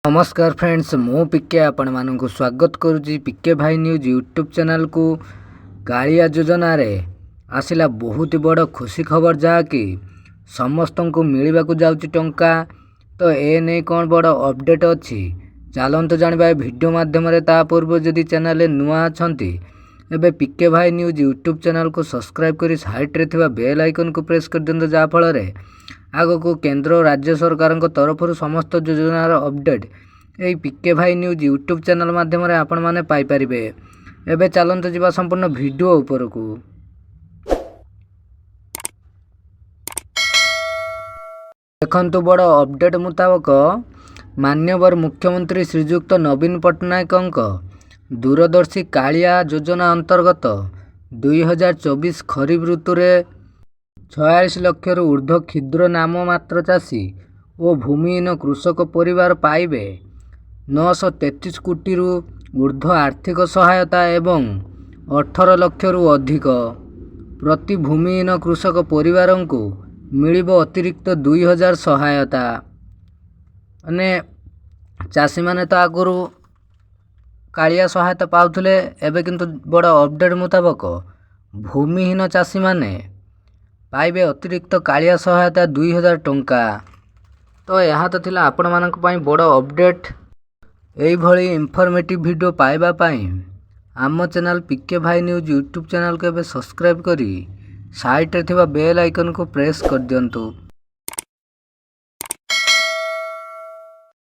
नमस्कार फ्रेंड्स, मु पिके आपण मानक स्वागत करुच्ची पिके भाई न्यूज यूट्यूब चैनल को। कालिया योजना रे आसिला बहुत बड़ खुशी खबर जहाँकि समस्त को मिलवा जाऊँगी टंका। तो ए नहीं कौन बड़ अपडेट अच्छी चलते जाना वीडियो माध्यम ता पूर्व जदि चैनल नुआ अच्छा एबे पिके भाई न्यूज यूट्यूब चैनल को सब्सक्राइब कर साइड रे बेल आइकन को प्रेस कर दिंतु जहाँफल आग को केंद्र और राज्य सरकार तरफ समस्त योजनार अपडेट यही पिके भाई न्यूज यूट्यूब चैनल माध्यम आपण मैंने पाइपर। एबे चलते जावा संपूर्ण वीडियो ऊपर को। देखंतु बड़ अपडेट मुताबक मान्यवर मुख्यमंत्री श्रीजुक्त नवीन पट्टनायक दूरदर्शी कालिया योजना अंतर्गत 2024 खरीफ ऋतु रे 46 लाख ऊर्ध्व क्षुद्र नाम मात्र चाषी और भूमिहीन कृषक परिवार पाइबे 933 कोटी ऊर्ध्व आर्थिक सहायता एवं 18 लाख अधिक प्रति भूमिहीन कृषक परिवार को मिलिबो अतिरिक्त 2000 सहायता। अने चाषी माने तो आगुरु कालिया सहायता पाउथले, एबे किंतु बड़ अपडेट मुताबक भूमिहीन चाषी माने पाइबे अतिरिक्त कालिया सहायता 2000 टंका। तो यह तो थिला आपण मानक पई बड़ अपडेट। यही भली इनफॉर्मेटिव वीडियो पाइबा पई आम चैनल पिके भाई न्यूज यूट्यूब चैनल को सब्सक्राइब करी साइड रे थिबा बेल आइकन को प्रेस कर दियंतु।